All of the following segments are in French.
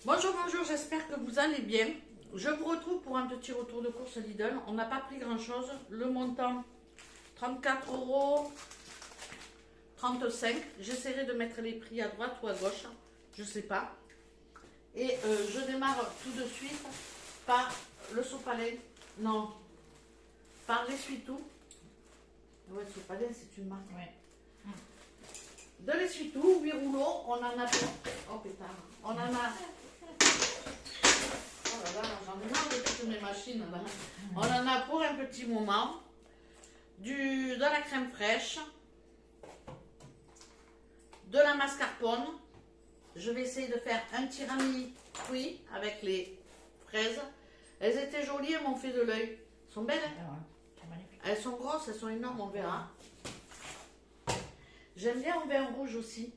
Bonjour, bonjour, j'espère que vous allez bien. Je vous retrouve pour un petit retour de course Lidl. On n'a pas pris grand chose. Le montant 34 €, 35. J'essaierai de mettre les prix à droite ou à gauche. Je sais pas. Et je démarre tout de suite par le sopalin. Non, par l'essuie-tout. Ouais, le sopalin, c'est une marque. Ouais. De l'essuie-tout, 8 rouleaux. On en a pour. Oh pétard. On en a. Oh là là, j'en ai marre de toutes mes machines là. On en a pour un petit moment. De la crème fraîche. De la mascarpone. Je vais essayer de faire un tiramisu fruits avec les fraises. Elles étaient jolies, elles m'ont fait de l'œil. Elles sont belles, hein? Ah ouais, c'est magnifique. Elles sont grosses, elles sont énormes, on verra. J'aime bien en vin rouge aussi.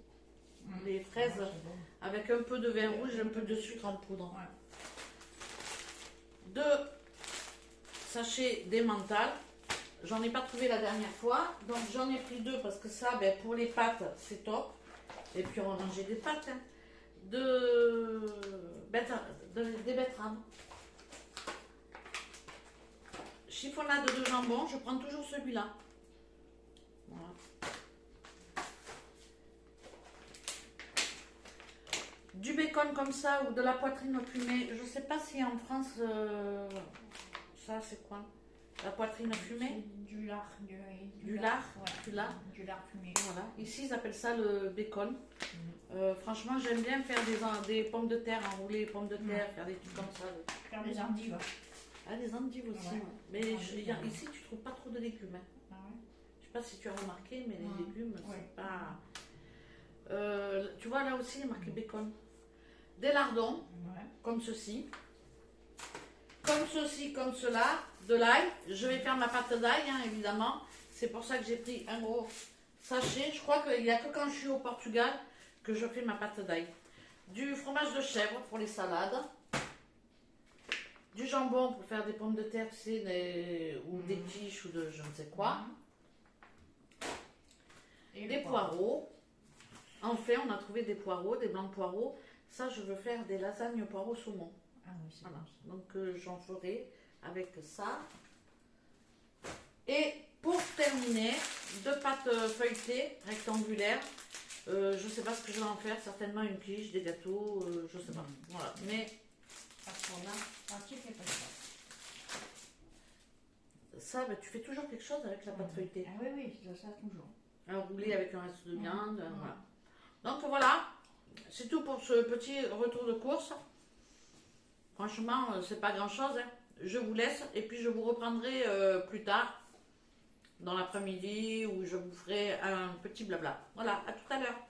Les fraises Ouais, c'est bon. avec un peu de vin rouge et un peu de sucre en poudre. Ouais. 2 sachets d'emmental. J'en ai pas trouvé la dernière fois, donc j'en ai pris 2 parce que ça, ben, pour les pâtes, c'est top. Et puis on va manger des pâtes. Hein. Des betteraves. Chiffonnade de jambon, je prends toujours celui-là. Voilà. Du bacon comme ça ou de la poitrine fumée. Je sais pas si en France, ça c'est quoi? La poitrine fumée? C'est du lard. Du lard, Ouais. du lard. Du lard fumé. Voilà. Ici ils appellent ça le bacon. Franchement j'aime bien faire des pommes de terre, enrouler les pommes de terre, faire des trucs comme ça. Faire des endives. Ah, des endives aussi. Ouais. Ouais. Mais ici tu trouves pas trop de légumes. Hein. Ah ouais. Je sais pas si tu as remarqué, mais les légumes, Ouais. c'est pas. Tu vois là aussi il y a marqué bacon. Des lardons, Ouais. comme ceci. Comme ceci, comme cela. De l'ail. Je vais faire ma pâte d'ail, hein, évidemment. C'est pour ça que j'ai pris un gros sachet. Je crois qu'il n'y a que quand je suis au Portugal que je fais ma pâte d'ail. Du fromage de chèvre pour les salades. Du jambon pour faire des pommes de terre, tu sais, ou des quiches ou de je ne sais quoi. Et Des poireaux. Enfin, on a trouvé des poireaux, des blancs de poireaux. Ça, je veux faire des lasagnes poireaux saumon. Ah oui, c'est Voilà. bon. Donc, j'en ferai avec ça. Et pour terminer, 2 pâtes feuilletées rectangulaires. Je ne sais pas ce que je vais en faire. Certainement une quiche, des gâteaux, je ne sais pas. Voilà. Mais Parce qu'on a un petit fait pas ça. ça, ben, tu fais toujours quelque chose avec la pâte feuilletée. Ah oui, oui, ça toujours. Un roulé avec un reste de viande. Voilà. Donc voilà, c'est tout pour ce petit retour de course. Franchement, c'est pas grand chose. Hein. Je vous laisse et puis je vous reprendrai plus tard, dans l'après-midi, où je vous ferai un petit blabla. Voilà, à tout à l'heure.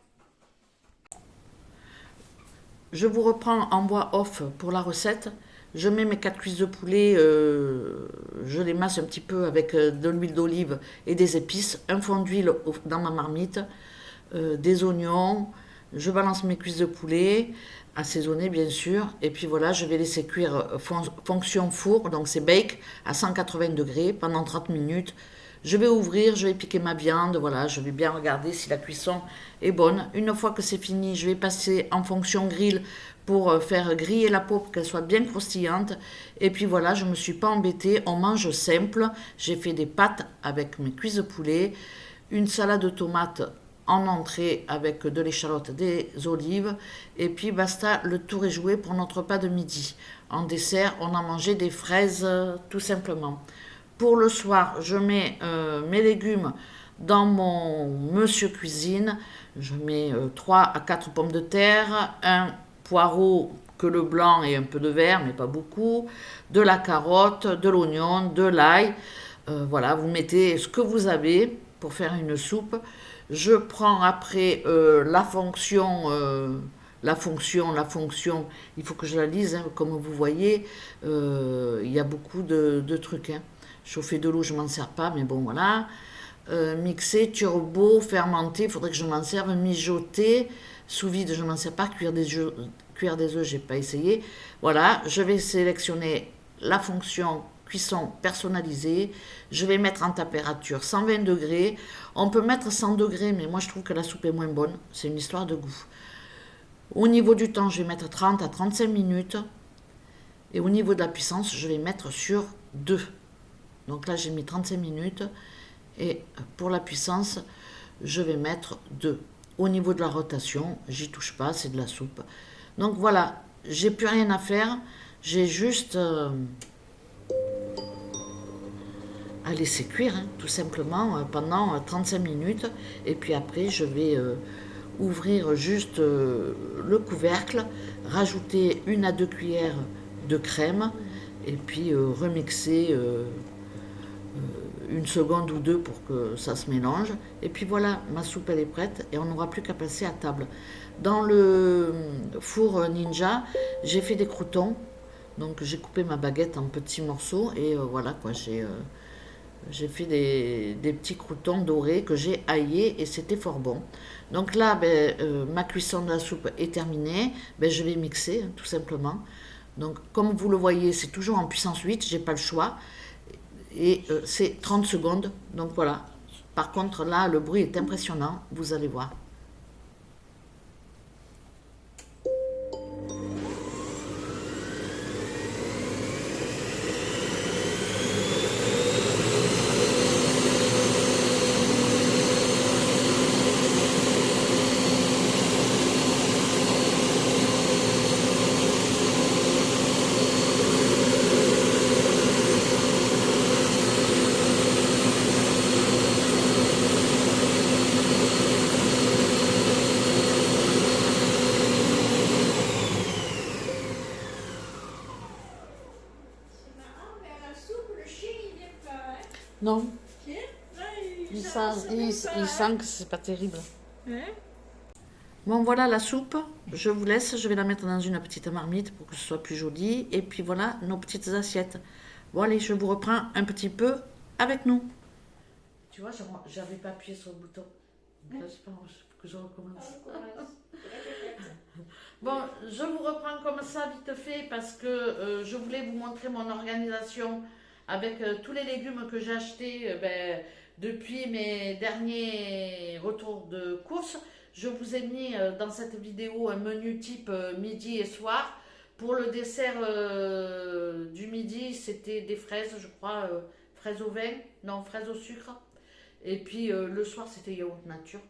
Je vous reprends en voix off pour la recette. Je mets mes 4 cuisses de poulet, je les masse un petit peu avec de l'huile d'olive et des épices, un fond d'huile dans ma marmite, des oignons, je balance mes cuisses de poulet, assaisonnées bien sûr, et puis voilà, je vais laisser cuire fonction four, donc c'est bake à 180 degrés pendant 30 minutes. Je vais ouvrir, je vais piquer ma viande, voilà, je vais bien regarder si la cuisson est bonne. Une fois que c'est fini, je vais passer en fonction grill pour faire griller la peau pour qu'elle soit bien croustillante. Et puis voilà, je ne me suis pas embêtée, on mange simple. J'ai fait des pâtes avec mes cuisses de poulet, une salade de tomates en entrée avec de l'échalote, des olives. Et puis basta, le tour est joué pour notre repas de midi. En dessert, on a mangé des fraises tout simplement. Pour le soir, je mets mes légumes dans mon Monsieur Cuisine. Je mets 3 à 4 pommes de terre, un poireau que le blanc et un peu de vert, mais pas beaucoup, de la carotte, de l'oignon, de l'ail. Voilà, vous mettez ce que vous avez pour faire une soupe. Je prends après la fonction, il faut que je la lise, hein, comme vous voyez, il y a beaucoup de trucs. Hein. Chauffer de l'eau, je ne m'en sers pas, mais bon, voilà. Mixer, turbo, fermenter, il faudrait que je m'en serve. Mijoter, sous vide, je ne m'en sers pas. Cuire des œufs, je n'ai pas essayé. Voilà, je vais sélectionner la fonction cuisson personnalisée. Je vais mettre en température 120 degrés. On peut mettre 100 degrés, mais moi je trouve que la soupe est moins bonne. C'est une histoire de goût. Au niveau du temps, je vais mettre 30 à 35 minutes. Et au niveau de la puissance, je vais mettre sur 2. Donc là, j'ai mis 35 minutes. Et pour la puissance, je vais mettre 2. Au niveau de la rotation, j'y touche pas, c'est de la soupe. Donc voilà, j'ai plus rien à faire. J'ai juste à laisser cuire, hein, tout simplement, pendant 35 minutes. Et puis après, je vais ouvrir juste le couvercle, rajouter 1 à 2 cuillères de crème et puis remixer 1 seconde ou 2 pour que ça se mélange. Et puis voilà, ma soupe elle est prête et on n'aura plus qu'à passer à table. Dans le four Ninja, j'ai fait des croûtons. Donc j'ai coupé ma baguette en petits morceaux et voilà quoi, j'ai fait des petits croûtons dorés que j'ai aillés et c'était fort bon. Donc là, ma cuisson de la soupe est terminée. Je vais mixer, hein, tout simplement. Donc comme vous le voyez, c'est toujours en puissance 8, j'ai pas le choix. Et c'est 30 secondes. Donc voilà. Par contre, là, le bruit est impressionnant. Vous allez voir. C'est marrant, mais à la soupe, le chien, il n'aime pas. Hein? Non, Tiens, là, il ça sent, n'aime pas, hein? que c'est pas terrible. Hein? Bon, voilà la soupe. Je vous laisse. Je vais la mettre dans une petite marmite pour que ce soit plus joli. Et puis voilà nos petites assiettes. Bon, allez, je vous reprends un petit peu avec nous. Tu vois, j'avais pas appuyé sur le bouton. Donc là, je pense que je recommence. Bon, je vous reprends comme ça vite fait parce que je voulais vous montrer mon organisation avec tous les légumes que j'ai achetés depuis mes derniers retours de course. Je vous ai mis dans cette vidéo un menu type midi et soir. Pour le dessert du midi, c'était des fraises, je crois, fraises au vin, non, fraises au sucre. Et puis le soir, c'était yaourt nature.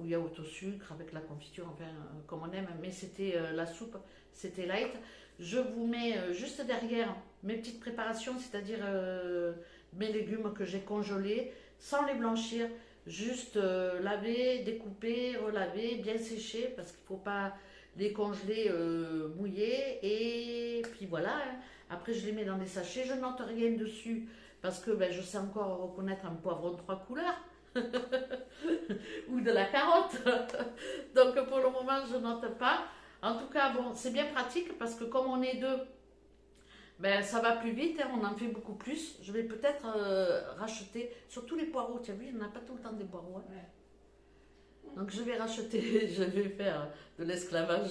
Ou yaourt au sucre avec la confiture, enfin comme on aime, mais c'était la soupe, c'était light. Je vous mets juste derrière mes petites préparations, c'est-à-dire mes légumes que j'ai congelés, sans les blanchir, juste laver, découper, relaver, bien sécher, parce qu'il ne faut pas les congeler mouillés, et puis voilà, hein. Après je les mets dans des sachets, je note rien dessus, parce que je sais encore reconnaître un poivron 3 couleurs, ou de la carotte. Donc pour le moment, je note pas. En tout cas, bon, c'est bien pratique parce que comme on est deux, ça va plus vite, hein, on en fait beaucoup plus. Je vais peut-être racheter, surtout les poireaux. Tu as vu, on n'a pas tout le temps des poireaux. Hein. Ouais. Donc je vais racheter, je vais faire de l'esclavage.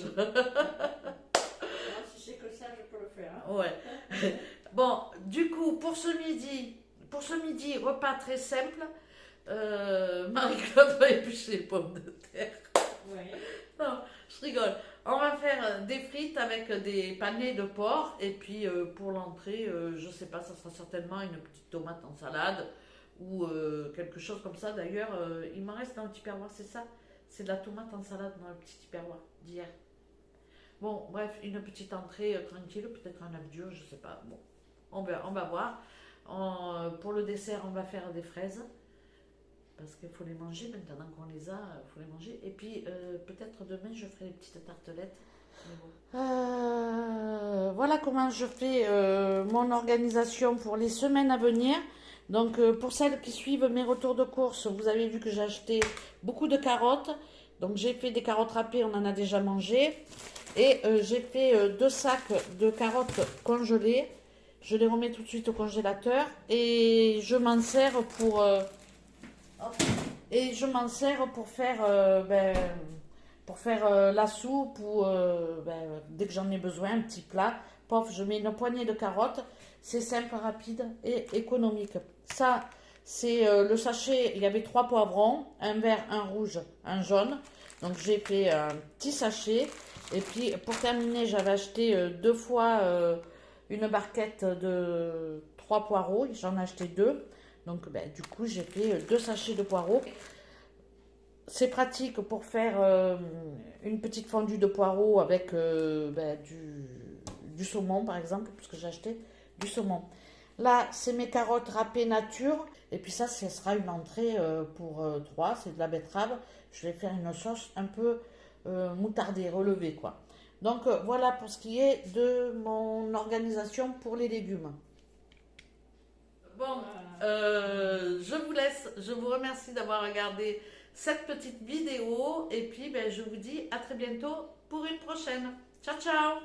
Si c'est que ça, je peux le faire. Hein? Ouais. Bon, du coup, pour ce midi, repas très simple. Marie-Claude va éplucher les pommes de terre. Ouais. Non, je rigole. On va faire des frites avec des panais de porc. Et puis pour l'entrée, je sais pas, ça sera certainement une petite tomate en salade ou quelque chose comme ça. D'ailleurs, il m'en reste dans le tupperware, c'est ça? C'est de la tomate en salade dans le petit tupperware d'hier. Bon, bref, une petite entrée tranquille, peut-être un œuf dur, je sais pas. Bon, on va voir. Pour le dessert, on va faire des fraises. Parce qu'il faut les manger, maintenant qu'on les a, il faut les manger. Et puis, peut-être demain, je ferai des petites tartelettes. Bon. Voilà comment je fais mon organisation pour les semaines à venir. Donc, pour celles qui suivent mes retours de course, vous avez vu que j'ai acheté beaucoup de carottes. Donc, j'ai fait des carottes râpées, on en a déjà mangé. Et j'ai fait 2 sacs de carottes congelées. Je les remets tout de suite au congélateur. Et je m'en sers pour... Et je m'en sers pour faire, la soupe ou dès que j'en ai besoin, un petit plat. Pof, je mets une poignée de carottes. C'est simple, rapide et économique. Ça, c'est le sachet. Il y avait 3 poivrons, un vert, un rouge, un jaune. Donc j'ai fait un petit sachet. Et puis pour terminer, j'avais acheté deux fois une barquette de 3 poireaux. J'en ai acheté deux. Donc ben, du coup, j'ai fait deux sachets de poireaux. C'est pratique pour faire une petite fondue de poireaux avec ben, du saumon par exemple, puisque j'ai acheté du saumon. Là, c'est mes carottes râpées nature. Et puis ça, ce sera une entrée pour trois. C'est de la betterave. Je vais faire une sauce un peu moutardée, relevée quoi. Donc voilà pour ce qui est de mon organisation pour les légumes. Bon, je vous laisse. Je vous remercie d'avoir regardé cette petite vidéo. Et puis, ben, je vous dis à très bientôt pour une prochaine. Ciao, ciao!